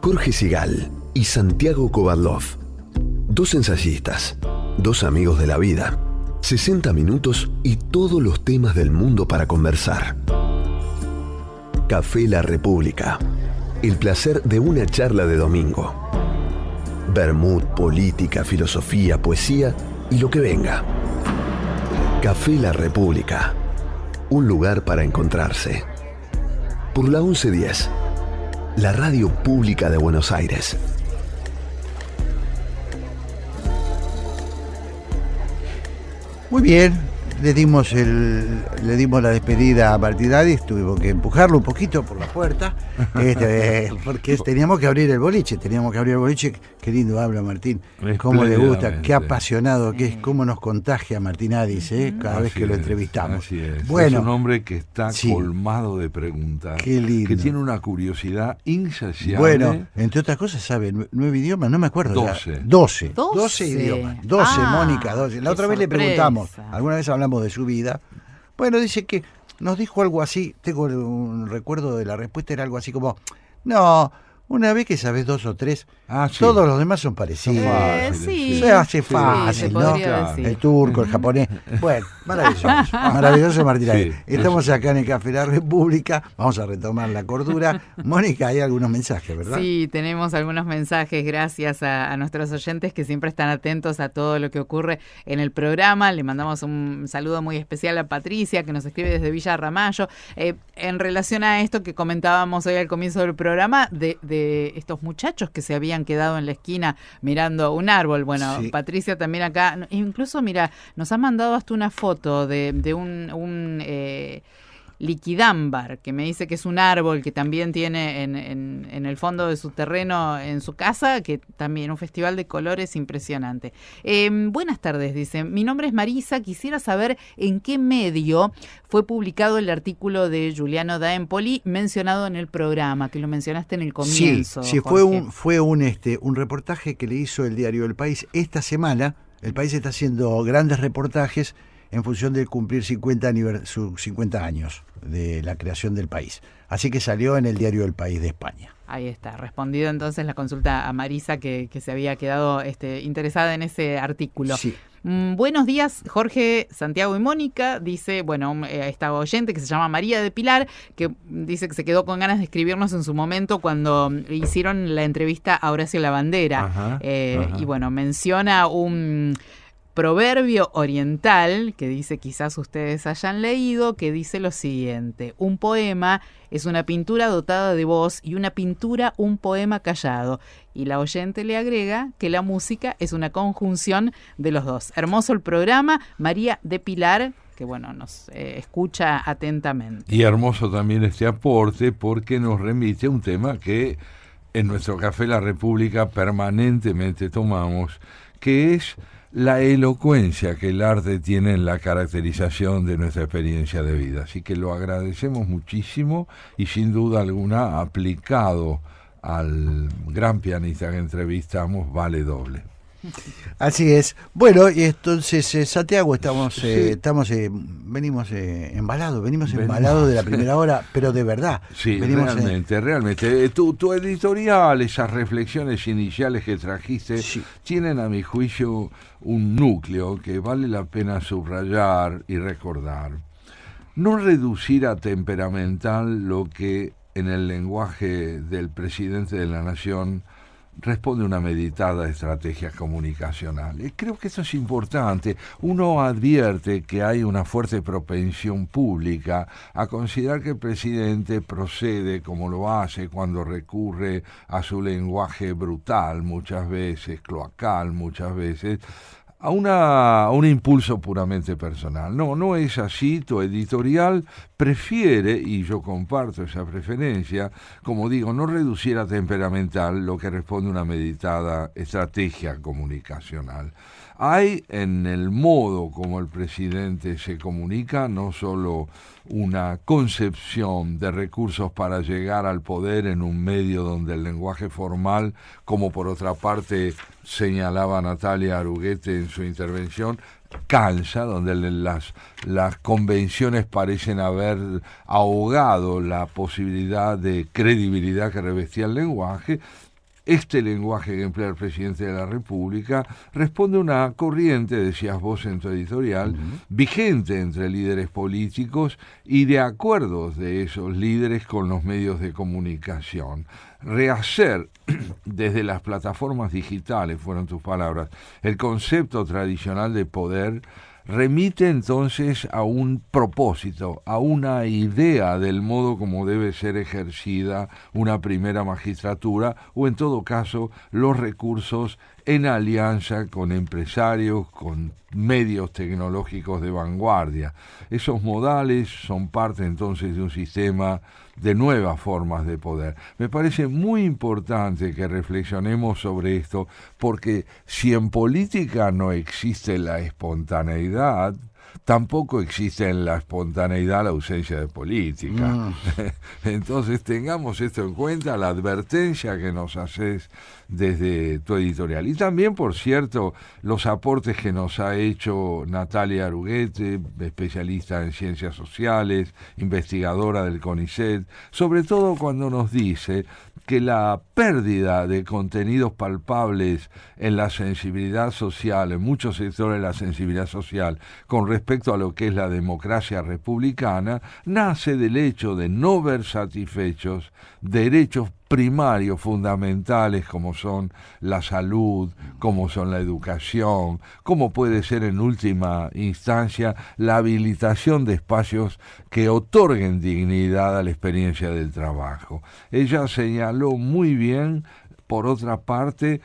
Jorge Sigal y Santiago Kovadlov. Dos ensayistas, dos amigos de la vida. 60 minutos y todos los temas del mundo para conversar. Café La República. El placer de una charla de domingo. Vermut, política, filosofía, poesía y lo que venga. Café La República. Un lugar para encontrarse. Por la 1110. La radio pública de Buenos Aires. Muy bien, le dimos la despedida a Martinadis, tuvimos que empujarlo un poquito por la puerta, porque teníamos que abrir el boliche, qué lindo habla Martín, cómo le gusta, qué apasionado que es, cómo nos contagia Martinadis, cada vez que lo entrevistamos. Así es. Bueno, es un hombre que está colmado de preguntas, qué lindo, que tiene una curiosidad insaciable. Bueno, entre otras cosas sabe 9 idiomas, no me acuerdo. 12 idiomas, 12, Mónica, 12. La otra vez le preguntamos, alguna vez hablamos de su vida. Bueno, dice que nos dijo algo así, tengo un recuerdo de la respuesta, era algo así como, no, una vez que sabes 2 o 3, todos los demás son parecidos. Se hace fácil, ¿no? Claro. El turco, el japonés. Bueno, maravilloso Martinadis. Estamos acá en el Café La República, vamos a retomar la cordura. Mónica, hay algunos mensajes, ¿verdad? Sí, tenemos algunos mensajes, gracias a nuestros oyentes que siempre están atentos a todo lo que ocurre en el programa. Le mandamos un saludo muy especial a Patricia, que nos escribe desde Villa Ramallo. En relación a esto que comentábamos hoy al comienzo del programa, de estos muchachos que se habían quedado en la esquina mirando un árbol. Bueno, Patricia también acá, incluso mira, nos ha mandado hasta una foto de un liquidámbar, que me dice que es un árbol que también tiene en el fondo de su terreno, en su casa, que también un festival de colores impresionante. Buenas tardes, dice, mi nombre es Marisa, quisiera saber en qué medio fue publicado el artículo de Giuliano da Empoli mencionado en el programa, que lo mencionaste en el comienzo. Sí, fue un reportaje que le hizo el diario El País esta semana. El País está haciendo grandes reportajes en función de cumplir 50 años de la creación del país. Así que salió en el diario El País de España. Ahí está, respondido entonces la consulta a Marisa, que se había quedado interesada en ese artículo. Sí. Buenos días, Jorge, Santiago y Mónica, dice, esta oyente que se llama María de Pilar, que dice que se quedó con ganas de escribirnos en su momento cuando hicieron la entrevista a Horacio Lavandera. Y bueno, menciona un proverbio oriental, que dice, quizás ustedes hayan leído, que dice lo siguiente: un poema es una pintura dotada de voz y una pintura un poema callado. Y la oyente le agrega que la música es una conjunción de los dos. Hermoso el programa, María de Pilar, que nos escucha atentamente. Y hermoso también este aporte, porque nos remite a un tema que en nuestro Café La República permanentemente tomamos, que es la elocuencia que el arte tiene en la caracterización de nuestra experiencia de vida. Así que lo agradecemos muchísimo y sin duda alguna aplicado al gran pianista que entrevistamos vale doble. Así es. Bueno, y entonces Santiago, venimos embalados de la primera hora, pero de verdad. Sí, realmente. Tu editorial, esas reflexiones iniciales que trajiste, tienen a mi juicio un núcleo que vale la pena subrayar y recordar. No reducir a temperamental lo que en el lenguaje del presidente de la Nación responde una meditada estrategia comunicacional. Y creo que eso es importante. Uno advierte que hay una fuerte propensión pública a considerar que el presidente procede como lo hace cuando recurre a su lenguaje brutal, muchas veces, cloacal, muchas veces, a un impulso puramente personal. No es así. Tu editorial prefiere, y yo comparto esa preferencia, como digo, no reducir a temperamental lo que responde a una meditada estrategia comunicacional. Hay en el modo como el presidente se comunica no solo una concepción de recursos para llegar al poder en un medio donde el lenguaje formal, como por otra parte señalaba Natalia Aruguete en su intervención, cansa, donde las convenciones parecen haber ahogado la posibilidad de credibilidad que revestía el lenguaje, este lenguaje que emplea el presidente de la República responde a una corriente, decías vos en tu editorial, vigente entre líderes políticos y de acuerdos de esos líderes con los medios de comunicación. Rehacer desde las plataformas digitales, fueron tus palabras, el concepto tradicional de poder remite entonces a un propósito, a una idea del modo como debe ser ejercida una primera magistratura o en todo caso los recursos en alianza con empresarios, con medios tecnológicos de vanguardia. Esos modales son parte entonces de un sistema de nuevas formas de poder. Me parece muy importante que reflexionemos sobre esto, porque si en política no existe la espontaneidad, tampoco existe en la espontaneidad la ausencia de política. Entonces tengamos esto en cuenta, la advertencia que nos haces desde tu editorial. Y también, por cierto, los aportes que nos ha hecho Natalia Aruguete, especialista en ciencias sociales, investigadora del CONICET, sobre todo cuando nos dice que la pérdida de contenidos palpables en la sensibilidad social, en muchos sectores de la sensibilidad social, con respecto a lo que es la democracia republicana, nace del hecho de no ver satisfechos derechos primarios fundamentales como son la salud, como son la educación, como puede ser en última instancia la habilitación de espacios que otorguen dignidad a la experiencia del trabajo. Ella señaló muy bien, por otra parte,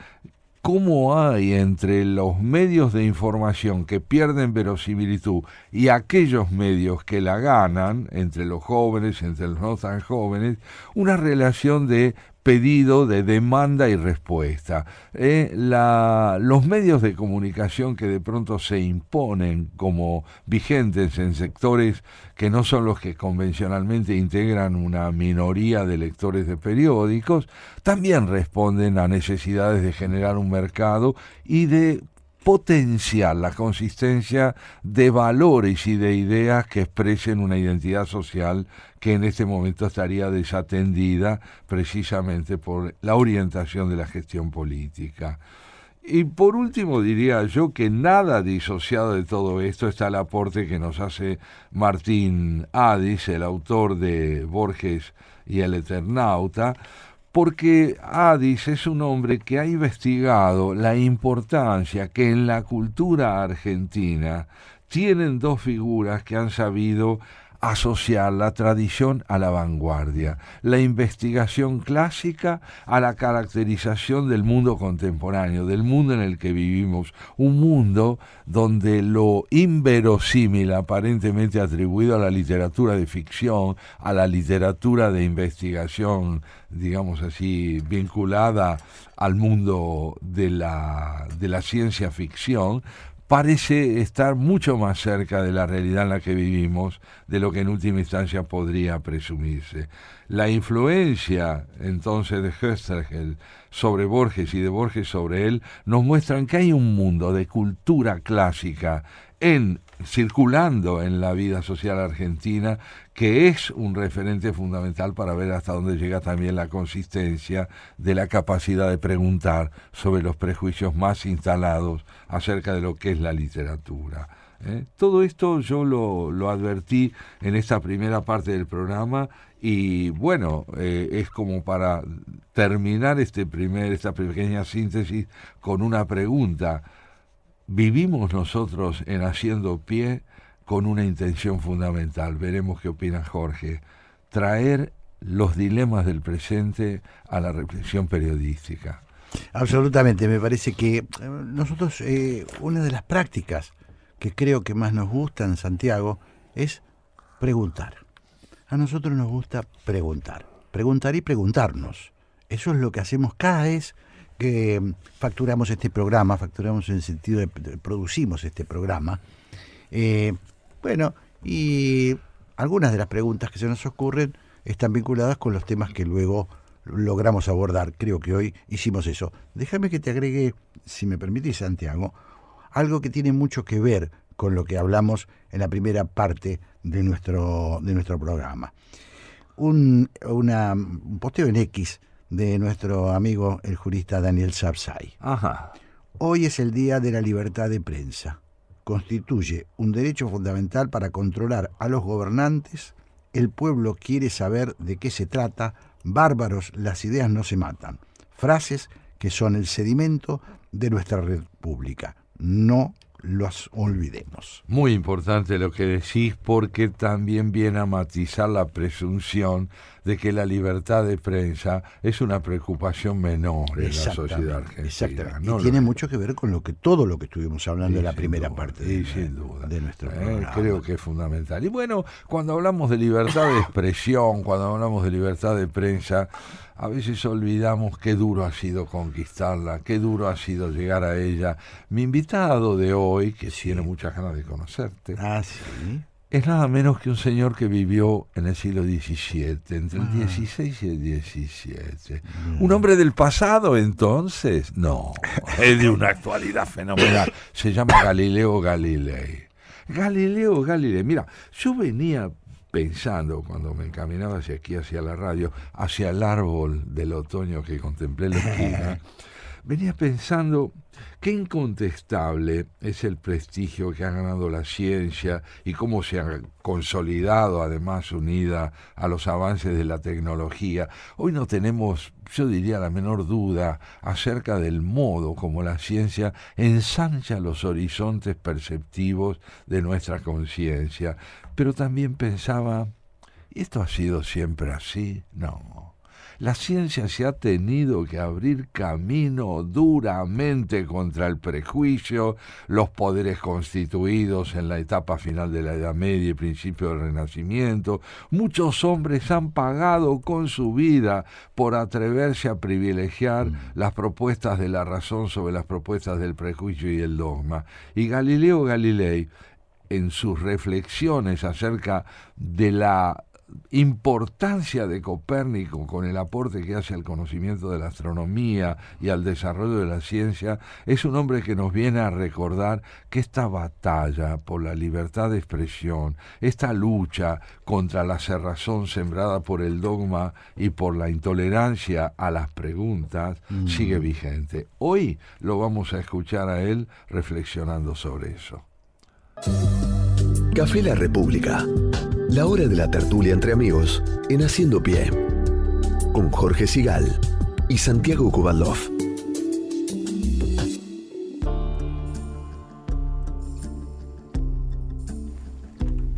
cómo hay entre los medios de información que pierden verosimilitud y aquellos medios que la ganan, entre los jóvenes, entre los no tan jóvenes, una relación de pedido, de demanda y respuesta. Los medios de comunicación que de pronto se imponen como vigentes en sectores que no son los que convencionalmente integran una minoría de lectores de periódicos, también responden a necesidades de generar un mercado y de potenciar la consistencia de valores y de ideas que expresen una identidad social que en este momento estaría desatendida precisamente por la orientación de la gestión política. Y por último diría yo que nada disociado de todo esto está el aporte que nos hace Martín Adis, el autor de Borges y el Eternauta, porque Adis es un hombre que ha investigado la importancia que en la cultura argentina tienen dos figuras que han sabido asociar la tradición a la vanguardia, la investigación clásica a la caracterización del mundo contemporáneo, del mundo en el que vivimos, un mundo donde lo inverosímil aparentemente atribuido a la literatura de ficción, a la literatura de investigación, digamos así, vinculada al mundo de la ciencia ficción, parece estar mucho más cerca de la realidad en la que vivimos de lo que en última instancia podría presumirse. La influencia entonces de Höstergel sobre Borges y de Borges sobre él nos muestran que hay un mundo de cultura clásica circulando en la vida social argentina, que es un referente fundamental para ver hasta dónde llega también la consistencia de la capacidad de preguntar sobre los prejuicios más instalados acerca de lo que es la literatura. Todo esto yo lo advertí en esta primera parte del programa y bueno, es como para terminar esta pequeña síntesis con una pregunta. ¿Vivimos nosotros en Haciendo Pie con una intención fundamental? Veremos qué opina Jorge. Traer los dilemas del presente a la reflexión periodística. Absolutamente, me parece que nosotros, una de las prácticas que creo que más nos gustan, Santiago, es preguntar. A nosotros nos gusta preguntar y preguntarnos. Eso es lo que hacemos cada vez que facturamos este programa, facturamos en el sentido de producimos este programa. Y algunas de las preguntas que se nos ocurren están vinculadas con los temas que luego logramos abordar. Creo que hoy hicimos eso. Déjame que te agregue, si me permitís, Santiago, algo que tiene mucho que ver con lo que hablamos en la primera parte de nuestro programa. Un posteo en X de nuestro amigo el jurista Daniel Sapsay. Ajá. Hoy es el Día de la Libertad de Prensa. Constituye un derecho fundamental para controlar a los gobernantes. El pueblo quiere saber de qué se trata. Bárbaros, las ideas no se matan. Frases que son el sedimento de nuestra república. No los olvidemos. Muy importante lo que decís, porque también viene a matizar la presunción de que la libertad de prensa es una preocupación menor en la sociedad argentina. Exactamente. No y tiene mucho que ver con todo lo que estuvimos hablando en la primera duda, parte sin duda. de nuestro programa. Creo que es fundamental. Y bueno, cuando hablamos de libertad de expresión, cuando hablamos de libertad de prensa, a veces olvidamos qué duro ha sido conquistarla, qué duro ha sido llegar a ella. Mi invitado de hoy, que tiene muchas ganas de conocerte, sí. es nada menos que un señor que vivió en el siglo XVII, entre el XVI y el XVII. ¿Un hombre del pasado, entonces? No, es de una actualidad fenomenal. Se llama Galileo Galilei. Galileo Galilei. Mira, yo venía pensando, cuando me encaminaba hacia aquí, hacia la radio, hacia el árbol del otoño que contemplé en la esquina, venía pensando qué incontestable es el prestigio que ha ganado la ciencia y cómo se ha consolidado, además unida a los avances de la tecnología. Hoy no tenemos, yo diría, la menor duda acerca del modo como la ciencia ensancha los horizontes perceptivos de nuestra conciencia. Pero también pensaba, ¿y esto ha sido siempre así? No. La ciencia se ha tenido que abrir camino duramente contra el prejuicio, los poderes constituidos en la etapa final de la Edad Media y principio del Renacimiento. Muchos hombres han pagado con su vida por atreverse a privilegiar las propuestas de la razón sobre las propuestas del prejuicio y el dogma. Y Galileo Galilei, en sus reflexiones acerca de la importancia de Copérnico con el aporte que hace al conocimiento de la astronomía y al desarrollo de la ciencia, es un hombre que nos viene a recordar que esta batalla por la libertad de expresión, esta lucha contra la cerrazón sembrada por el dogma y por la intolerancia a las preguntas, sigue vigente. Hoy lo vamos a escuchar a él reflexionando sobre eso. Café La República. La hora de la tertulia entre amigos en Haciendo Pie. Con Jorge Sigal y Santiago Kubalov.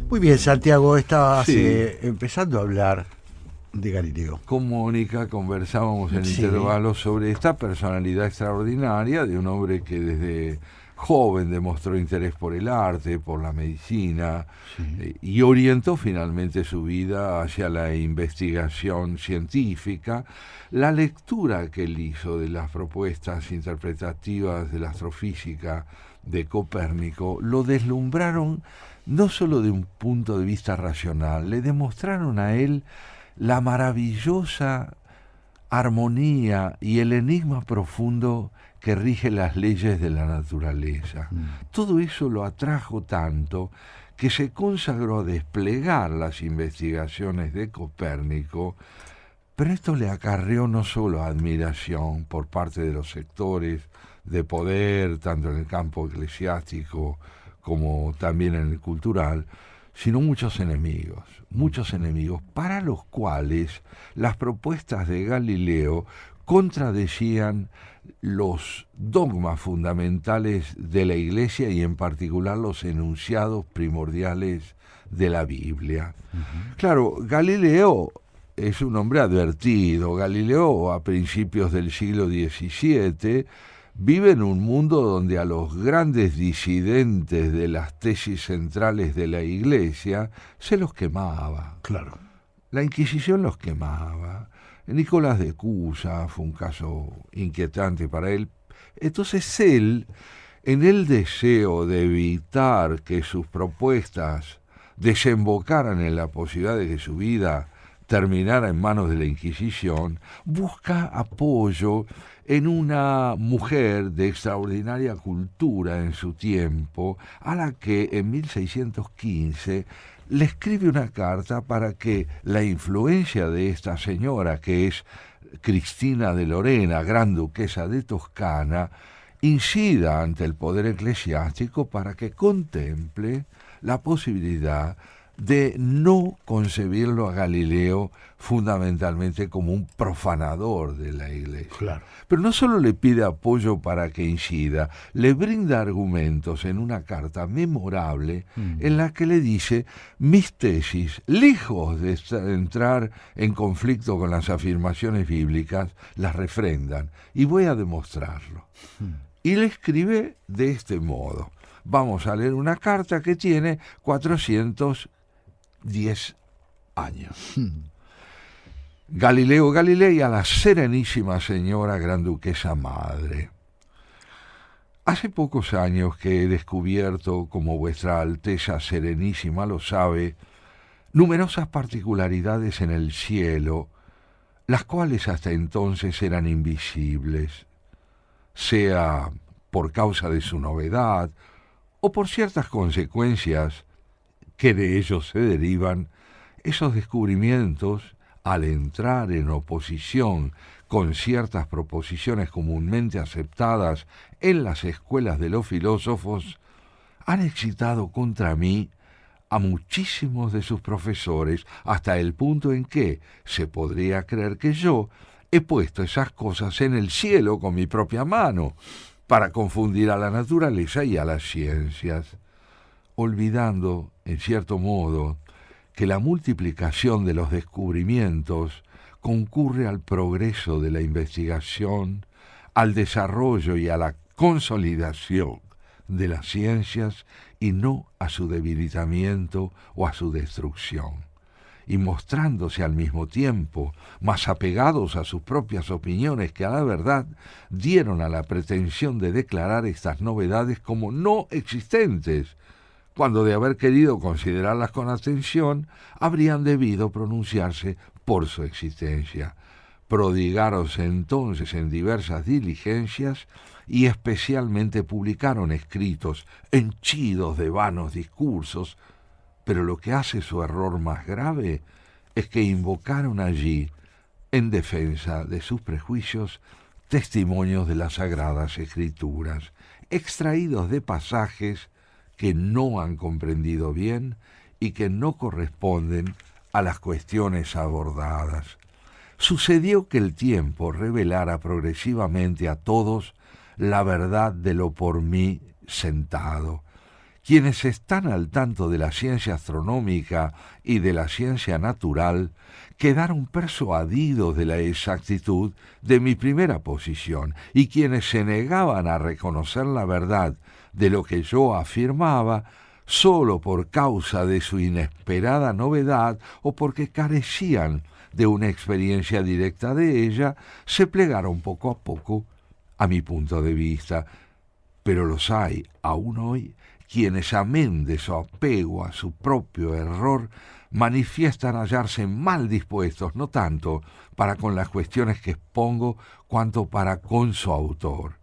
Muy bien, Santiago, estabas empezando a hablar de Galileo. Con Mónica conversábamos en intervalos sobre esta personalidad extraordinaria de un hombre que desde joven demostró interés por el arte, por la medicina, y orientó finalmente su vida hacia la investigación científica. La lectura que él hizo de las propuestas interpretativas de la astrofísica de Copérnico lo deslumbraron no solo de un punto de vista racional, le demostraron a él la maravillosa armonía y el enigma profundo que rige las leyes de la naturaleza. Todo eso lo atrajo tanto que se consagró a desplegar las investigaciones de Copérnico, pero esto le acarreó no solo admiración por parte de los sectores de poder, tanto en el campo eclesiástico como también en el cultural, sino muchos enemigos para los cuales las propuestas de Galileo contradecían los dogmas fundamentales de la Iglesia y en particular los enunciados primordiales de la Biblia. Claro, Galileo es un hombre advertido. Galileo, a principios del siglo XVII, vive en un mundo donde a los grandes disidentes de las tesis centrales de la Iglesia se los quemaba. Claro. La Inquisición los quemaba. Nicolás de Cusa fue un caso inquietante para él. Entonces él, en el deseo de evitar que sus propuestas desembocaran en la posibilidad de que su vida terminara en manos de la Inquisición, busca apoyo en una mujer de extraordinaria cultura en su tiempo, a la que en 1615 le escribe una carta para que la influencia de esta señora, que es Cristina de Lorena, gran duquesa de Toscana, incida ante el poder eclesiástico para que contemple la posibilidad de no concebirlo a Galileo fundamentalmente como un profanador de la Iglesia. Claro. Pero no solo le pide apoyo para que incida, le brinda argumentos en una carta memorable en la que le dice: mis tesis, lejos de entrar en conflicto con las afirmaciones bíblicas, las refrendan y voy a demostrarlo. Y le escribe de este modo. Vamos a leer una carta que tiene 410 años. Galileo Galilei a la Serenísima Señora Gran Duquesa Madre. Hace pocos años que he descubierto, como vuestra Alteza Serenísima lo sabe, numerosas particularidades en el cielo, las cuales hasta entonces eran invisibles, sea por causa de su novedad o por ciertas consecuencias que de ellos se derivan. Esos descubrimientos, al entrar en oposición con ciertas proposiciones comúnmente aceptadas en las escuelas de los filósofos, han excitado contra mí a muchísimos de sus profesores, hasta el punto en que se podría creer que yo he puesto esas cosas en el cielo con mi propia mano, para confundir a la naturaleza y a las ciencias, olvidando, en cierto modo, que la multiplicación de los descubrimientos concurre al progreso de la investigación, al desarrollo y a la consolidación de las ciencias y no a su debilitamiento o a su destrucción, y mostrándose al mismo tiempo más apegados a sus propias opiniones que a la verdad, dieron a la pretensión de declarar estas novedades como no existentes, cuando de haber querido considerarlas con atención, habrían debido pronunciarse por su existencia. Prodigáronse entonces en diversas diligencias y especialmente publicaron escritos henchidos de vanos discursos, pero lo que hace su error más grave es que invocaron allí, en defensa de sus prejuicios, testimonios de las Sagradas Escrituras, extraídos de pasajes que no han comprendido bien y que no corresponden a las cuestiones abordadas. Sucedió que el tiempo revelara progresivamente a todos la verdad de lo por mí sentado. Quienes están al tanto de la ciencia astronómica y de la ciencia natural quedaron persuadidos de la exactitud de mi primera posición, y quienes se negaban a reconocer la verdad de lo que yo afirmaba solo por causa de su inesperada novedad o porque carecían de una experiencia directa de ella, se plegaron poco a poco a mi punto de vista. Pero los hay, aún hoy, quienes, amén de su apego a su propio error, manifiestan hallarse mal dispuestos, no tanto para con las cuestiones que expongo, cuanto para con su autor.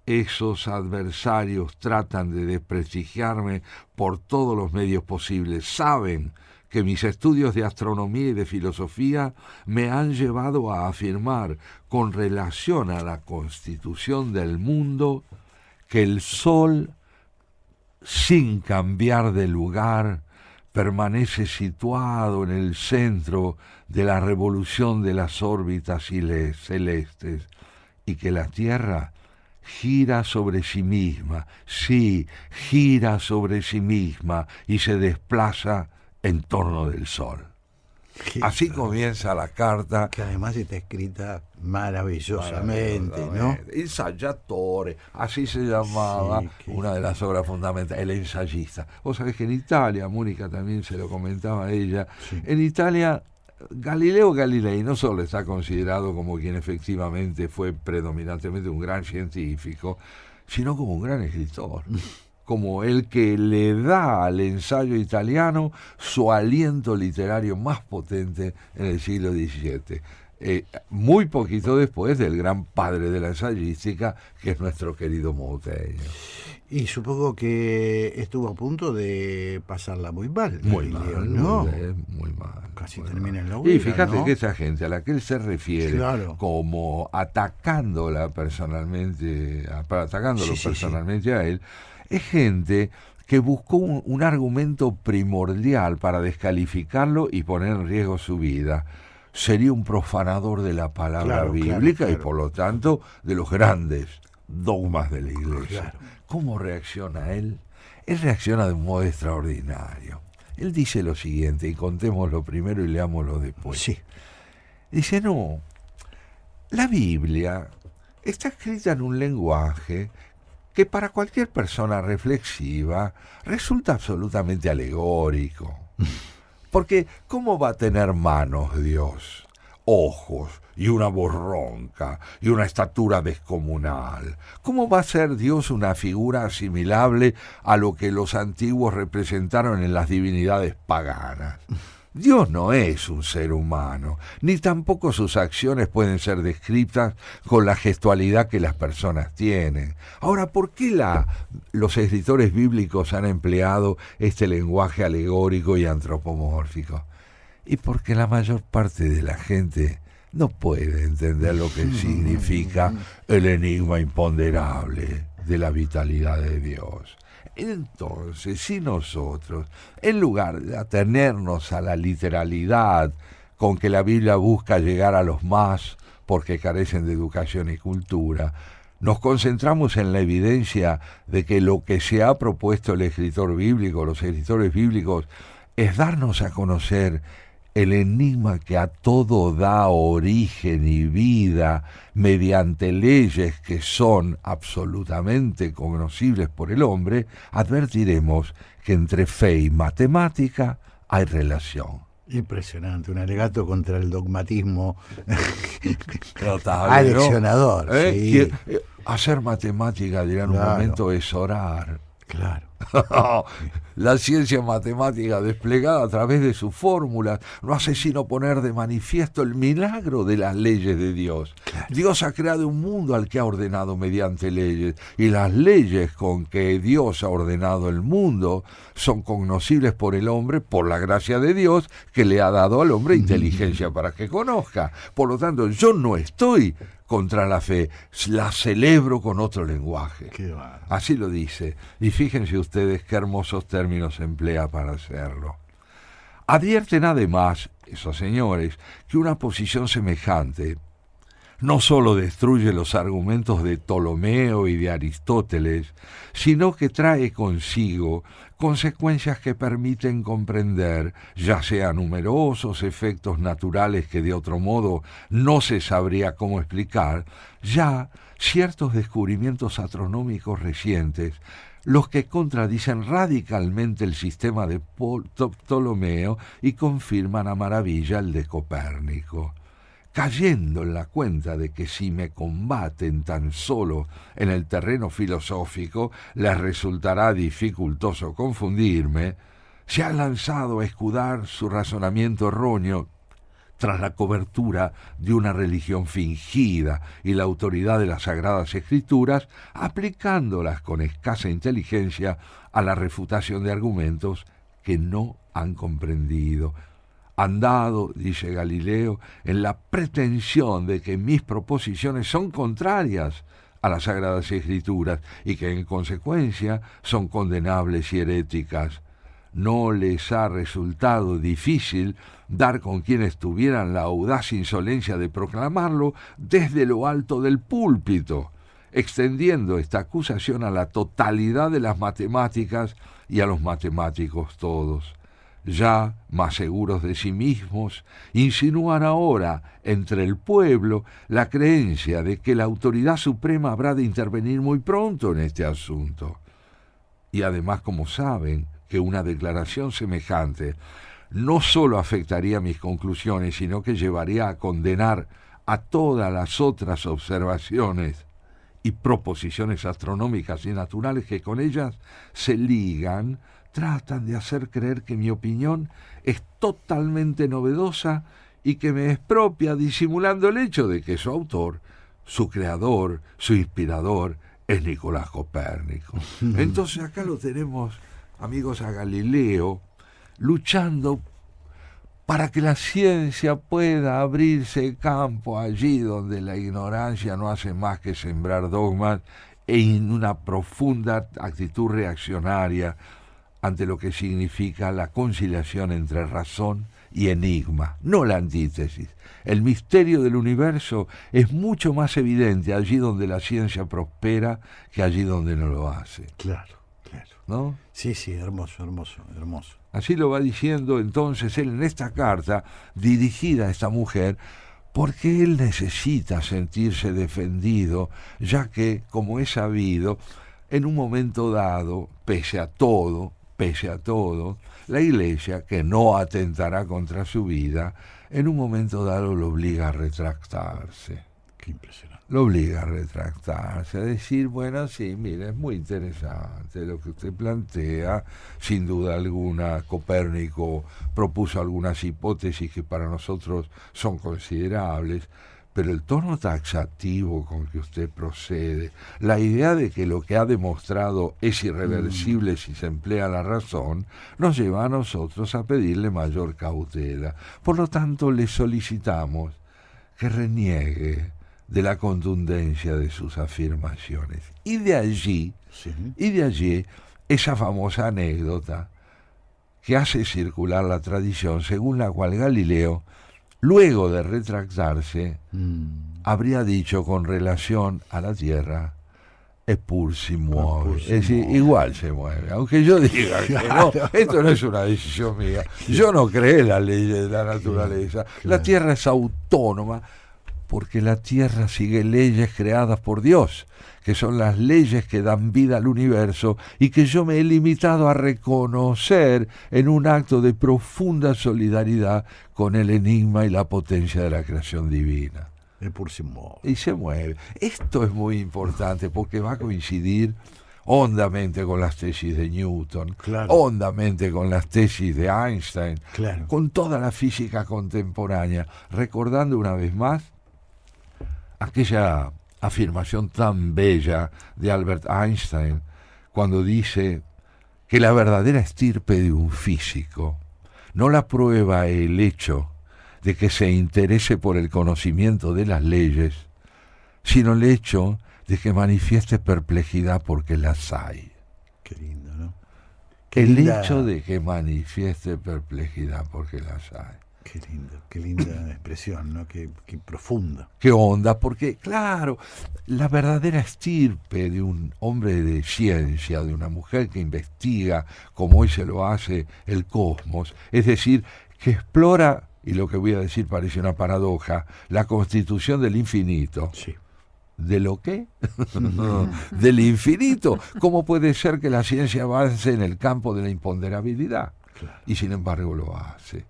Esos adversarios tratan de desprestigiarme por todos los medios posibles. Saben que mis estudios de astronomía y de filosofía me han llevado a afirmar, con relación a la constitución del mundo, que el Sol, sin cambiar de lugar, permanece situado en el centro de la revolución de las órbitas celestes, y que la Tierra gira sobre sí misma, sí, gira sobre sí misma y se desplaza en torno del Sol. Así comienza la carta. Que además está escrita maravillosamente, ¿no? Ensayatore, así se llamaba, sí, una de las obras fundamentales, el ensayista. Vos sabés que en Italia, Mónica también se lo comentaba a ella, sí. En Italia Galileo Galilei no solo está considerado como quien efectivamente fue predominantemente un gran científico, sino como un gran escritor. Como el que le da al ensayo italiano su aliento literario más potente en el siglo XVII. muy poquito después del gran padre de la ensayística, que es nuestro querido Montaigne. Y supongo que estuvo a punto de pasarla muy mal. Muy Galileo, mal, ¿no? muy mal. Casi muy termina mal. en la hoguera, Y fíjate, ¿no? que esa gente a la que él se refiere, Claro, como atacándola personalmente, atacándolo sí. personalmente a él, es gente que buscó un argumento primordial para descalificarlo y poner en riesgo su vida. Sería un profanador de la palabra Claro, bíblica y claro. por lo tanto de los grandes dogmas de la Iglesia. Claro. ¿Cómo reacciona él? Él reacciona de un modo extraordinario. Él dice lo siguiente, y contémoslo primero y leámoslo después. Sí. Dice, no, la Biblia está escrita en un lenguaje que para cualquier persona reflexiva resulta absolutamente alegórico. Porque, ¿cómo va a tener manos Dios, ojos y una voz ronca y una estatura descomunal? ¿Cómo va a ser Dios una figura asimilable a lo que los antiguos representaron en las divinidades paganas? Dios no es un ser humano, ni tampoco sus acciones pueden ser descritas con la gestualidad que las personas tienen. Ahora, ¿por qué los escritores bíblicos han empleado este lenguaje alegórico y antropomórfico? Y porque la mayor parte de la gente no puede entender lo que significa el enigma imponderable de la vitalidad de Dios. Entonces, si nosotros, en lugar de atenernos a la literalidad con que la Biblia busca llegar a los más porque carecen de educación y cultura, nos concentramos en la evidencia de que lo que se ha propuesto el escritor bíblico, los escritores bíblicos, es darnos a conocer el enigma que a todo da origen y vida mediante leyes que son absolutamente cognoscibles por el hombre, advertiremos que entre fe y matemática hay relación. Impresionante, un alegato contra el dogmatismo Notable, aleccionador. ¿no? Sí. Hacer matemática, dirá en un momento, es orar. Claro. La ciencia matemática desplegada a través de sus fórmulas no hace sino poner de manifiesto el milagro de las leyes de Dios. Claro. Dios ha creado un mundo al que ha ordenado mediante leyes, y las leyes con que Dios ha ordenado el mundo son cognoscibles por el hombre por la gracia de Dios, que le ha dado al hombre inteligencia para que conozca. Por lo tanto, yo no estoy contra la fe, la celebro con otro lenguaje. Así lo dice, y fíjense ustedes qué hermosos términos emplea para hacerlo. Advierten además, esos señores, que una posición semejante no solo destruye los argumentos de Ptolomeo y de Aristóteles, sino que trae consigo consecuencias que permiten comprender, ya sea numerosos efectos naturales que de otro modo no se sabría cómo explicar, ya ciertos descubrimientos astronómicos recientes, los que contradicen radicalmente el sistema de Ptolomeo y confirman a maravilla el de Copérnico. Cayendo en la cuenta de que si me combaten tan solo en el terreno filosófico les resultará dificultoso confundirme, se han lanzado a escudar su razonamiento erróneo tras la cobertura de una religión fingida y la autoridad de las Sagradas Escrituras, aplicándolas con escasa inteligencia a la refutación de argumentos que no han comprendido. Han dado, dice Galileo, en la pretensión de que mis proposiciones son contrarias a las Sagradas Escrituras y que en consecuencia son condenables y heréticas. No les ha resultado difícil dar con quienes tuvieran la audaz insolencia de proclamarlo desde lo alto del púlpito, extendiendo esta acusación a la totalidad de las matemáticas y a los matemáticos todos. Ya más seguros de sí mismos, insinúan ahora entre el pueblo la creencia de que la autoridad suprema habrá de intervenir muy pronto en este asunto. Y además, como saben que una declaración semejante no solo afectaría mis conclusiones, sino que llevaría a condenar a todas las otras observaciones y proposiciones astronómicas y naturales que con ellas se ligan, tratan de hacer creer que mi opinión es totalmente novedosa y que me expropia disimulando el hecho de que su autor, su creador, su inspirador es Nicolás Copérnico. Entonces acá lo tenemos, amigos, a Galileo luchando para que la ciencia pueda abrirse campo allí donde la ignorancia no hace más que sembrar dogmas en una profunda actitud reaccionaria ante lo que significa la conciliación entre razón y enigma, no la antítesis. El misterio del universo es mucho más evidente allí donde la ciencia prospera que allí donde no lo hace. Claro, claro. ¿No? Sí, hermoso, hermoso, hermoso. Así lo va diciendo entonces él en esta carta dirigida a esta mujer, porque él necesita sentirse defendido, ya que, como es sabido, en un momento dado, pese a todo, la Iglesia, que no atentará contra su vida, en un momento dado lo obliga a retractarse. Qué impresionante. Lo obliga a retractarse, a decir, bueno, sí, mire, es muy interesante lo que usted plantea, sin duda alguna Copérnico propuso algunas hipótesis que para nosotros son considerables, pero el tono taxativo con que usted procede, la idea de que lo que ha demostrado es irreversible si se emplea la razón, nos lleva a nosotros a pedirle mayor cautela. Por lo tanto, le solicitamos que reniegue de la contundencia de sus afirmaciones. Y de allí esa famosa anécdota que hace circular la tradición según la cual Galileo, luego de retractarse, habría dicho con relación a la Tierra, es pur si muove. Es decir, igual se mueve. Aunque yo diga que no, esto no es una decisión mía. Yo no creo en las leyes de la naturaleza. La Tierra es autónoma porque la Tierra sigue leyes creadas por Dios, que son las leyes que dan vida al universo y que yo me he limitado a reconocer en un acto de profunda solidaridad con el enigma y la potencia de la creación divina. Y se mueve. Esto es muy importante porque va a coincidir hondamente con las tesis de Newton, hondamente con las tesis de Einstein, con toda la física contemporánea, recordando una vez más aquella afirmación tan bella de Albert Einstein cuando dice que la verdadera estirpe de un físico no la prueba el hecho de que se interese por el conocimiento de las leyes, sino el hecho de que manifieste perplejidad porque las hay. Qué lindo, ¿no? El hecho de que manifieste perplejidad porque las hay. Qué linda expresión, ¿no? Qué profunda. Qué onda, porque claro, la verdadera estirpe de un hombre de ciencia, de una mujer que investiga como hoy se lo hace el cosmos, es decir, que explora, y lo que voy a decir parece una paradoja, la constitución del infinito. Sí. ¿De lo qué? Del infinito. ¿Cómo puede ser que la ciencia avance en el campo de la imponderabilidad? Claro. Y sin embargo lo hace.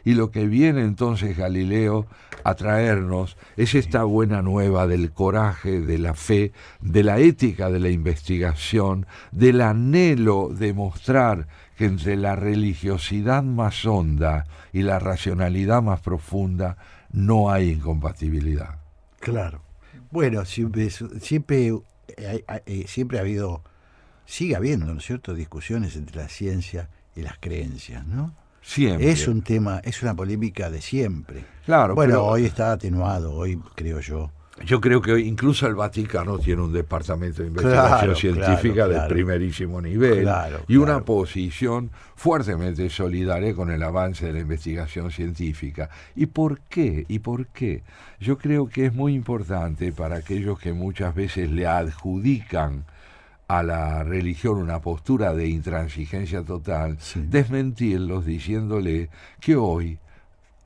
Y lo que viene entonces Galileo a traernos es esta buena nueva del coraje, de la fe, de la ética de la investigación, del anhelo de mostrar que entre la religiosidad más honda y la racionalidad más profunda no hay incompatibilidad. Claro. Bueno, siempre ha habido, sigue habiendo, ¿no es cierto?, discusiones entre la ciencia y las creencias, ¿no? Siempre. Es un tema, es una polémica de siempre. Claro. Bueno, pero hoy está atenuado, hoy creo yo. Yo creo que hoy incluso el Vaticano tiene un departamento de investigación científica de primerísimo nivel y una posición fuertemente solidaria con el avance de la investigación científica. ¿Y por qué? Yo creo que es muy importante para aquellos que muchas veces le adjudican a la religión una postura de intransigencia total, desmentirlos diciéndole que hoy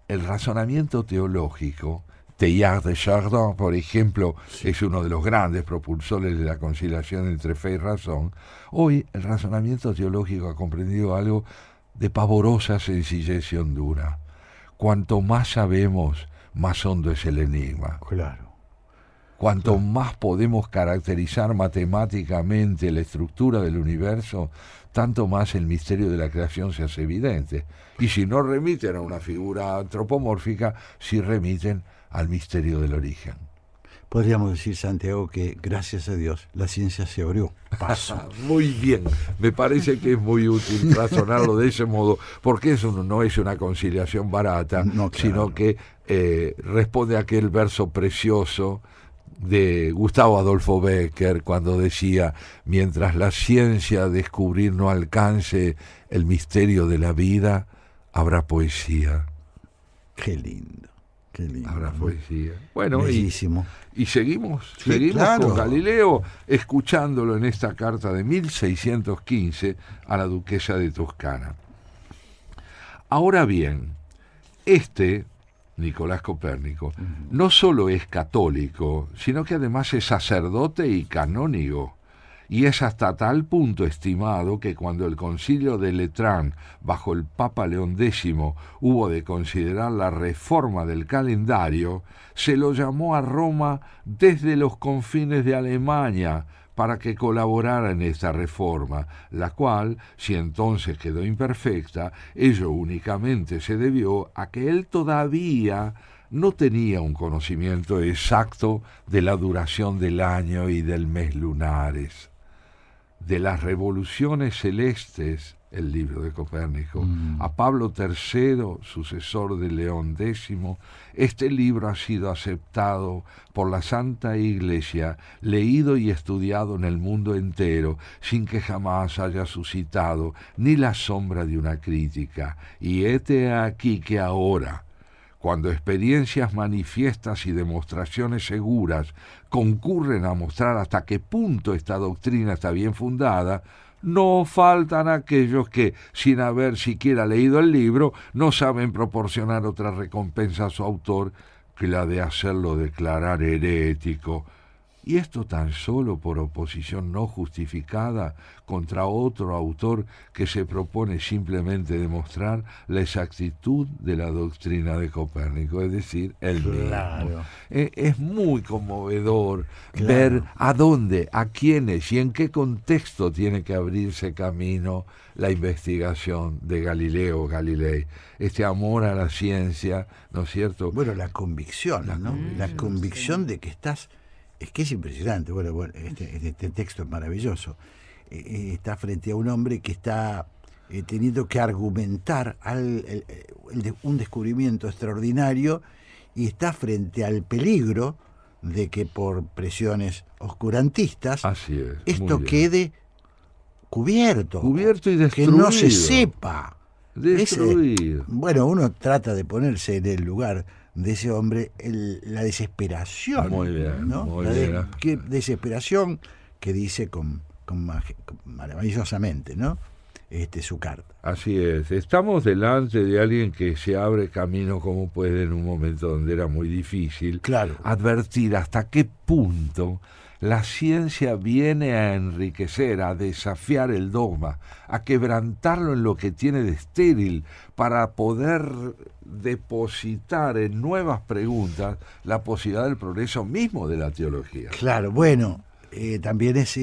el razonamiento teológico, Teilhard de Chardin, por ejemplo, es uno de los grandes propulsores de la conciliación entre fe y razón. Hoy el razonamiento teológico ha comprendido algo de pavorosa sencillez y hondura. Cuanto más sabemos, más hondo es el enigma. Claro. Cuanto más podemos caracterizar matemáticamente la estructura del universo, tanto más el misterio de la creación se hace evidente. Y si no remiten a una figura antropomórfica, sí remiten al misterio del origen. Podríamos decir, Santiago, que gracias a Dios la ciencia se abrió paso. Muy bien, me parece que es muy útil razonarlo de ese modo, porque eso no es una conciliación barata, No, claro. sino que responde a aquel verso precioso de Gustavo Adolfo Bécquer cuando decía: mientras la ciencia descubrir no alcance el misterio de la vida, habrá poesía. Qué lindo, qué lindo. Habrá poesía. Bueno, bellísimo. y seguimos Sí, claro. con Galileo, escuchándolo en esta carta de 1615 a la duquesa de Toscana. Ahora bien, Nicolás Copérnico, no solo es católico, sino que además es sacerdote y canónigo. Y es hasta tal punto estimado que cuando el concilio de Letrán, bajo el Papa León X, hubo de considerar la reforma del calendario, se lo llamó a Roma desde los confines de Alemania para que colaborara en esta reforma, la cual, si entonces quedó imperfecta, ello únicamente se debió a que él todavía no tenía un conocimiento exacto de la duración del año y del mes lunares. De las revoluciones celestes, el libro de Copérnico, a Pablo III, sucesor de León X, este libro ha sido aceptado por la Santa Iglesia, leído y estudiado en el mundo entero, sin que jamás haya suscitado ni la sombra de una crítica. Y hete aquí que ahora, cuando experiencias manifiestas y demostraciones seguras concurren a mostrar hasta qué punto esta doctrina está bien fundada, no faltan aquellos que, sin haber siquiera leído el libro, no saben proporcionar otra recompensa a su autor que la de hacerlo declarar herético. Y esto tan solo por oposición no justificada contra otro autor que se propone simplemente demostrar la exactitud de la doctrina de Copérnico, es decir, el mismo. Es muy conmovedor ver a dónde, a quiénes y en qué contexto tiene que abrirse camino la investigación de Galileo Galilei. Este amor a la ciencia, ¿no es cierto? Bueno, la convicción, ¿no? La convicción de que estás... Es que es impresionante. Bueno, este texto es maravilloso. Está frente a un hombre que está teniendo que argumentar un descubrimiento extraordinario y está frente al peligro de que por presiones oscurantistas Así es, esto quede cubierto y destruido. Que no se sepa. Destruido. Bueno, uno trata de ponerse en el lugar de ese hombre, la desesperación. Muy bien, ¿no? muy bien. Qué desesperación que dice maravillosamente, ¿no? Su carta. Así es. Estamos delante de alguien que se abre camino como puede en un momento donde era muy difícil. Claro. Advertir hasta qué punto la ciencia viene a enriquecer, a desafiar el dogma, a quebrantarlo en lo que tiene de estéril, para poder depositar en nuevas preguntas la posibilidad del progreso mismo de la teología. Claro, bueno, también es,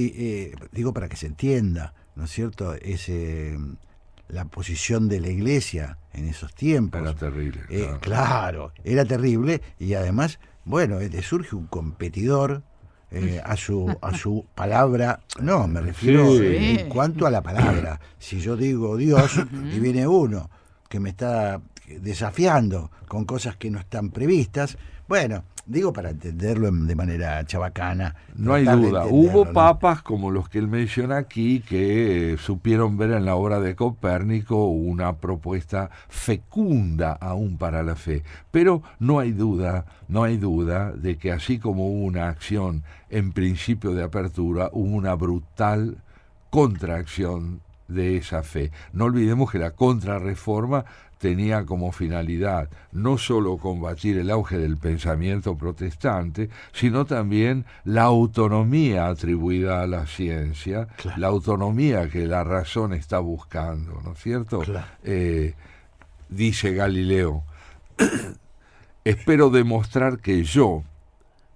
digo para que se entienda, ¿no es cierto? La posición de la Iglesia en esos tiempos. Era terrible. Claro, era terrible y además, bueno, le surge un competidor a su palabra. No, me refiero en cuanto a la palabra. Si yo digo Dios y viene uno que me está desafiando con cosas que no están previstas, bueno, digo para entenderlo de manera chabacana. No hay duda, hubo papas como los que él menciona aquí que supieron ver en la obra de Copérnico una propuesta fecunda aún para la fe, pero no hay duda de que así como hubo una acción en principio de apertura, hubo una brutal contracción de esa fe. No olvidemos que la contrarreforma tenía como finalidad no solo combatir el auge del pensamiento protestante, sino también la autonomía atribuida a la ciencia, la autonomía que la razón está buscando, ¿no es cierto? Dice Galileo, espero demostrar que yo,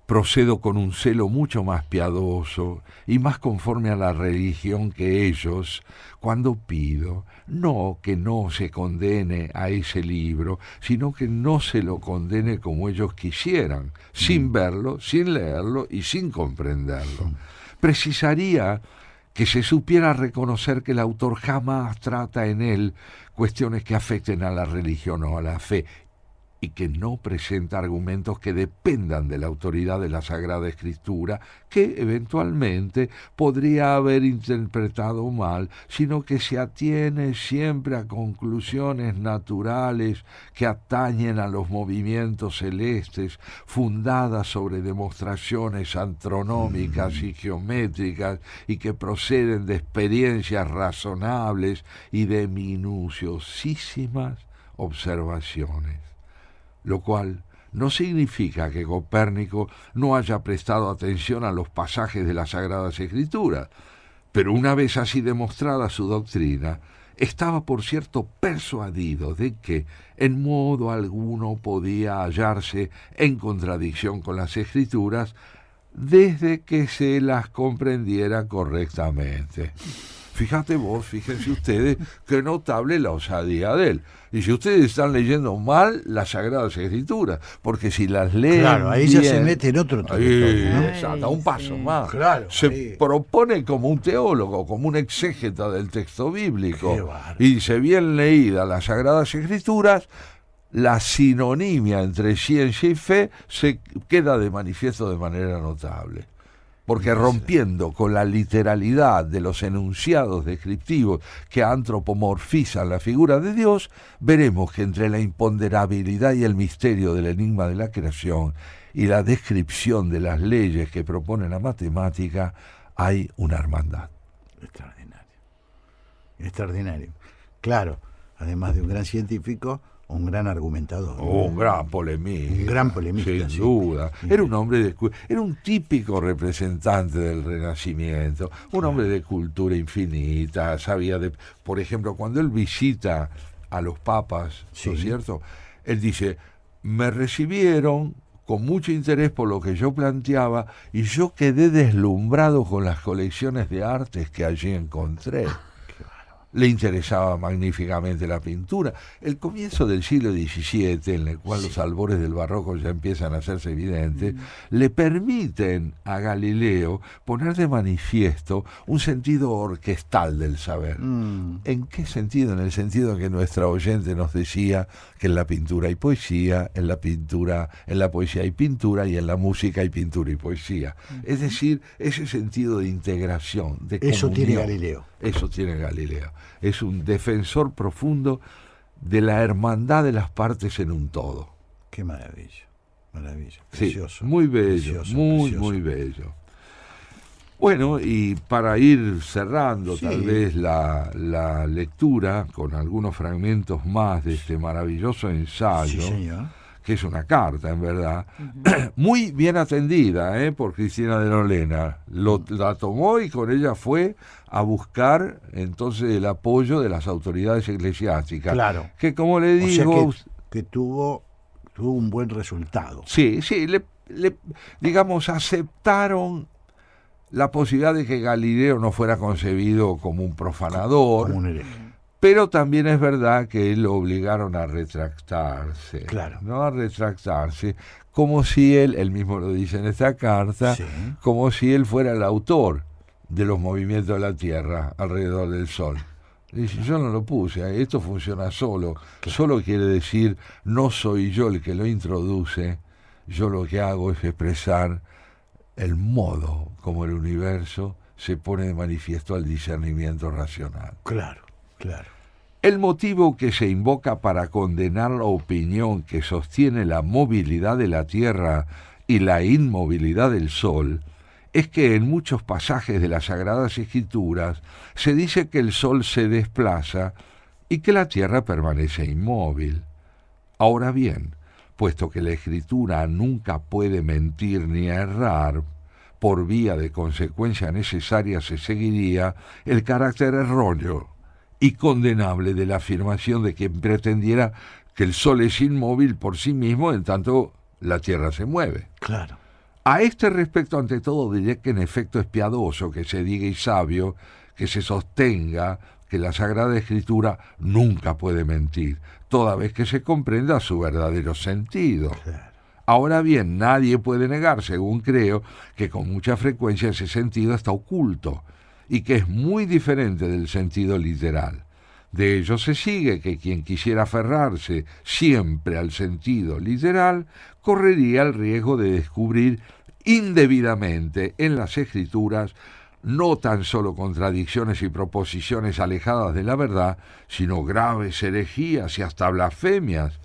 procedo con un celo mucho más piadoso y más conforme a la religión que ellos, cuando pido, no que no se condene a ese libro, sino que no se lo condene como ellos quisieran, sin verlo, sin leerlo y sin comprenderlo. Precisaría que se supiera reconocer que el autor jamás trata en él cuestiones que afecten a la religión o a la fe, y que no presenta argumentos que dependan de la autoridad de la Sagrada Escritura, que eventualmente podría haber interpretado mal, sino que se atiene siempre a conclusiones naturales que atañen a los movimientos celestes, fundadas sobre demostraciones astronómicas y geométricas, y que proceden de experiencias razonables y de minuciosísimas observaciones. Lo cual no significa que Copérnico no haya prestado atención a los pasajes de las Sagradas Escrituras, pero una vez así demostrada su doctrina, estaba por cierto persuadido de que en modo alguno podía hallarse en contradicción con las Escrituras desde que se las comprendiera correctamente. Fíjense ustedes, qué notable la osadía de él. Y si ustedes están leyendo mal las Sagradas Escrituras, porque si las leen claro, ahí bien, ya se mete en otro territorio, ¿no? Exacto, un paso más. Claro, se ahí propone como un teólogo, como un exégeta del texto bíblico. Y dice, bien leída las Sagradas Escrituras, la sinonimia entre ciencia y fe se queda de manifiesto de manera notable. Porque rompiendo con la literalidad de los enunciados descriptivos que antropomorfizan la figura de Dios, veremos que entre la imponderabilidad y el misterio del enigma de la creación y la descripción de las leyes que propone la matemática hay una hermandad. Extraordinario. Claro, además de un gran científico, un gran argumentador. Un gran polemista. Un gran polemista, sin duda. Era un hombre era un típico representante del Renacimiento, un hombre de cultura infinita, sabía de, por ejemplo, cuando él visita a los papas, ¿no es cierto? Él dice, me recibieron con mucho interés por lo que yo planteaba y yo quedé deslumbrado con las colecciones de artes que allí encontré. Le interesaba magníficamente la pintura. El comienzo del siglo XVII, en el cual los albores del barroco ya empiezan a hacerse evidentes, le permiten a Galileo poner de manifiesto un sentido orquestal del saber. ¿En qué sentido? En el sentido que nuestra oyente nos decía que en la pintura hay poesía, en la poesía hay pintura, y en la música hay pintura y poesía. Es decir, ese sentido de integración, de comunión. Eso tiene Galileo. Eso tiene Galileo. Es un defensor profundo de la hermandad de las partes en un todo. Qué maravilla, Sí, precioso. muy bello, precioso, muy bello. Bueno, y para ir cerrando tal vez la lectura con algunos fragmentos más de este maravilloso ensayo, que es una carta en verdad, muy bien atendida por Cristina de Nolena. La tomó y con ella fue a buscar entonces el apoyo de las autoridades eclesiásticas. Claro. Que como le digo... O sea que tuvo un buen resultado. Sí, digamos, aceptaron la posibilidad de que Galileo no fuera concebido como un profanador. Como un hereje. Pero también es verdad que lo obligaron a retractarse. Claro. ¿No? A retractarse, como si él mismo lo dice en esta carta, como si él fuera el autor de los movimientos de la Tierra alrededor del Sol. Dice, yo no lo puse, esto funciona solo. Solo quiere decir, no soy yo el que lo introduce, yo lo que hago es expresar el modo como el universo se pone de manifiesto al discernimiento racional. Claro. El motivo que se invoca para condenar la opinión que sostiene la movilidad de la Tierra y la inmovilidad del Sol es que en muchos pasajes de las Sagradas Escrituras se dice que el Sol se desplaza y que la Tierra permanece inmóvil. Ahora bien, puesto que la Escritura nunca puede mentir ni errar, por vía de consecuencia necesaria se seguiría el carácter erróneo y condenable de la afirmación de quien pretendiera que el Sol es inmóvil por sí mismo en tanto la Tierra se mueve. Claro. A este respecto, ante todo, diré que en efecto es piadoso que se diga y sabio que se sostenga que la Sagrada Escritura nunca puede mentir, toda vez que se comprenda su verdadero sentido. Ahora bien, nadie puede negar, según creo, que con mucha frecuencia ese sentido está oculto y que es muy diferente del sentido literal. De ello se sigue que quien quisiera aferrarse siempre al sentido literal correría el riesgo de descubrir indebidamente en las Escrituras no tan solo contradicciones y proposiciones alejadas de la verdad, sino graves herejías y hasta blasfemias.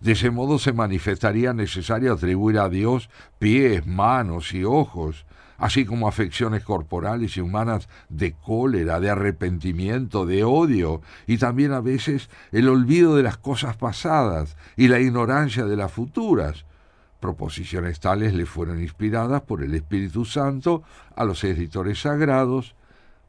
De ese modo se manifestaría necesario atribuir a Dios pies, manos y ojos, así como afecciones corporales y humanas de cólera, de arrepentimiento, de odio, y también a veces el olvido de las cosas pasadas y la ignorancia de las futuras. Proposiciones tales le fueron inspiradas por el Espíritu Santo a los escritores sagrados,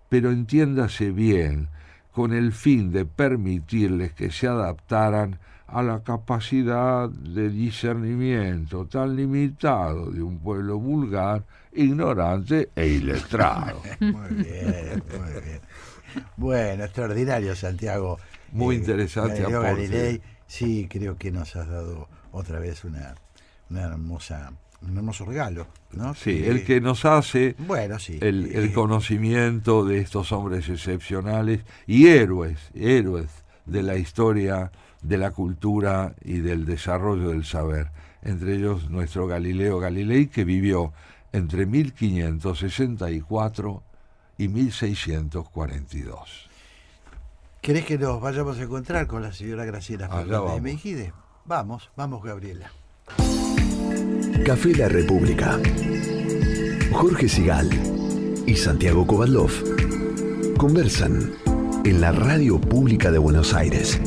pero entiéndase bien, con el fin de permitirles que se adaptaran a la capacidad de discernimiento tan limitado de un pueblo vulgar, ignorante e iletrado. Muy bien, muy bien. Bueno, extraordinario, Santiago. Muy interesante Galileo aporte. Galilei. Sí, creo que nos has dado otra vez un hermoso regalo, ¿no? Sí, el que nos hace bueno, sí. el conocimiento de estos hombres excepcionales y héroes de la historia, de la cultura y del desarrollo del saber. Entre ellos nuestro Galileo Galilei, que vivió entre 1564 y 1642. ¿Querés que nos vayamos a encontrar con la señora Graciela Fernández de Mejide? Vamos, Gabriela. Café La República. Jorge Sigal y Santiago Kovadlov conversan en la Radio Pública de Buenos Aires.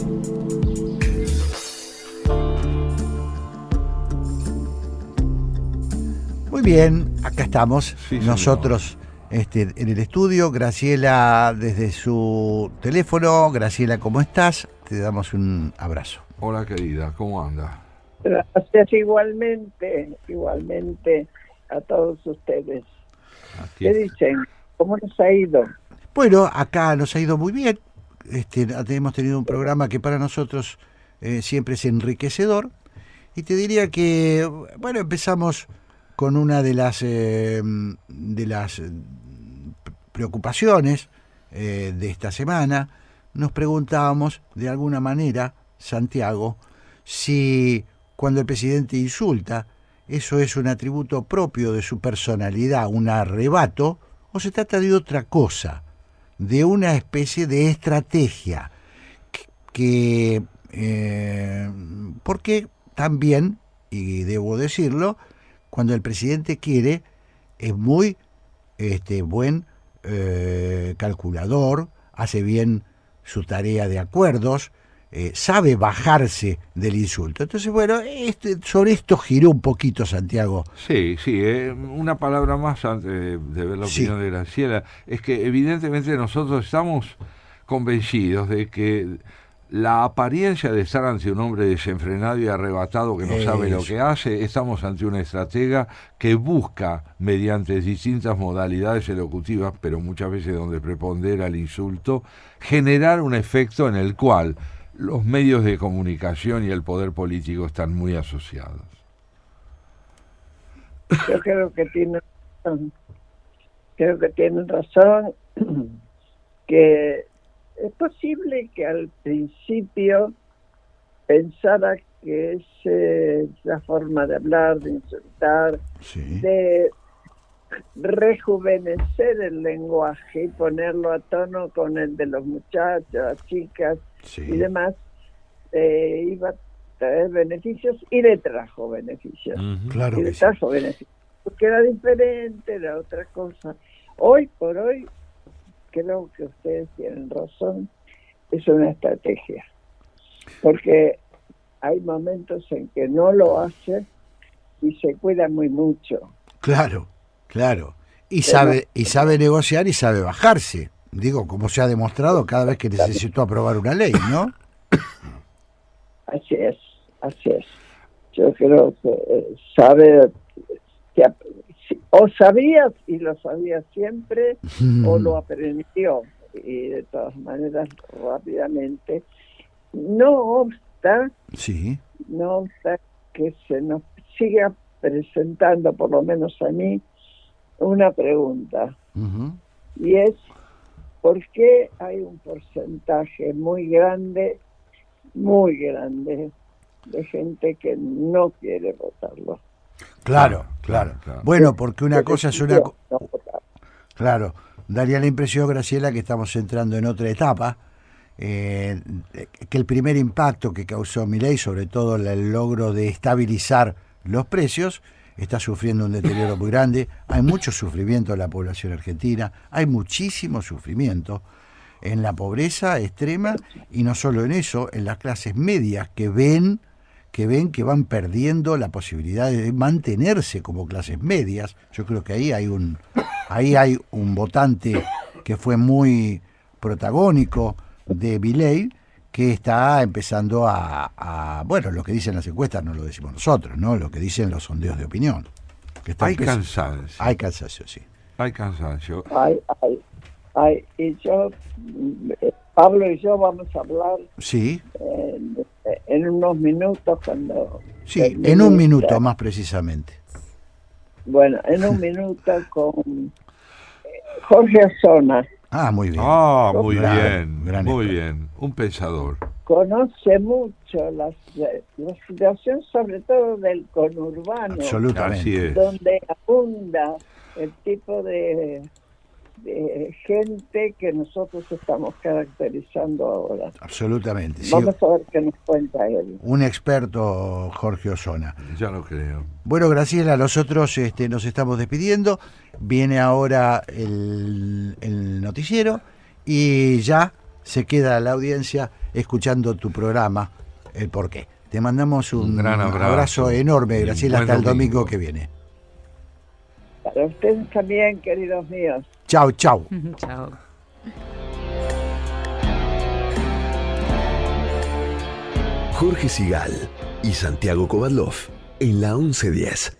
Muy bien, acá estamos, Sí, nosotros en el estudio, Graciela desde su teléfono. Graciela, ¿cómo estás? Te damos un abrazo. Hola querida, ¿cómo anda? Gracias, igualmente a todos ustedes. Aquí ¿Qué dicen? ¿Cómo nos ha ido? Bueno, acá nos ha ido muy bien. Hemos tenido un programa que para nosotros siempre es enriquecedor. Y te diría que, bueno, empezamos con una de las preocupaciones de esta semana. Nos preguntábamos, de alguna manera, Santiago, si cuando el presidente insulta, eso es un atributo propio de su personalidad, un arrebato, o se trata de otra cosa, de una especie de estrategia, porque también, y debo decirlo, cuando el presidente quiere, es muy buen calculador, hace bien su tarea de acuerdos, sabe bajarse del insulto. Entonces, bueno, sobre esto giró un poquito Santiago. Sí, una palabra más antes de ver la opinión de Graciela, es que evidentemente nosotros estamos convencidos de que la apariencia de estar ante un hombre desenfrenado y arrebatado que no sabe lo que hace, estamos ante una estratega que busca, mediante distintas modalidades elocutivas, pero muchas veces donde prepondera el insulto, generar un efecto en el cual los medios de comunicación y el poder político están muy asociados. Yo creo que tienen razón, que es posible que al principio pensara que es la forma de hablar, de insultar, de rejuvenecer el lenguaje y ponerlo a tono con el de los muchachos, las chicas y demás, iba a traer beneficios y le trajo beneficios. Claro y le trajo beneficios, porque era diferente, era otra cosa. Hoy por hoy, creo que ustedes tienen razón, es una estrategia, porque hay momentos en que no lo hace y se cuida muy mucho. Claro. Y sabe negociar y sabe bajarse. Digo, como se ha demostrado cada vez que necesitó aprobar una ley, ¿no? Así es. Yo creo que sabe o sabía y lo sabía siempre, o lo aprendió, y de todas maneras rápidamente. No obsta que se nos siga presentando, por lo menos a mí, una pregunta, y es: ¿por qué hay un porcentaje muy grande de gente que no quiere votarlo? Claro. Bueno, porque una cosa es una... No votar. Claro, daría la impresión, Graciela, que estamos entrando en otra etapa, que el primer impacto que causó Milei, sobre todo el logro de estabilizar los precios, está sufriendo un deterioro muy grande. Hay mucho sufrimiento en la población argentina, hay muchísimo sufrimiento en la pobreza extrema, y no solo en eso, en las clases medias que ven que van perdiendo la posibilidad de mantenerse como clases medias. Yo creo que ahí hay un votante que fue muy protagónico de Milei, que está empezando bueno, lo que dicen las encuestas no lo decimos nosotros, ¿no? Lo que dicen los sondeos de opinión. Que Hay cansancio. Hay cansancio, sí. Hay cansancio. Y yo, Pablo y yo vamos a hablar en unos minutos cuando... Sí, en un minuto más precisamente. Bueno, en un minuto con Jorge Osona. Muy bien. Muy Gran bien. Un pensador. Conoce mucho la situación, sobre todo del conurbano. Absolutamente. Así es. Donde abunda el tipo de gente que nosotros estamos caracterizando ahora. Absolutamente. Sí. Vamos a ver qué nos cuenta él. Un experto, Jorge Osona. Ya lo creo. Bueno, Graciela, nosotros nos estamos despidiendo. Viene ahora el noticiero y ya se queda la audiencia escuchando tu programa, El Porqué. Te mandamos un gran abrazo enorme, Graciela, hasta el domingo que viene. Para ustedes también, queridos míos. Chau. Chao. Jorge Sigal y Santiago Kovadlov en la 1110.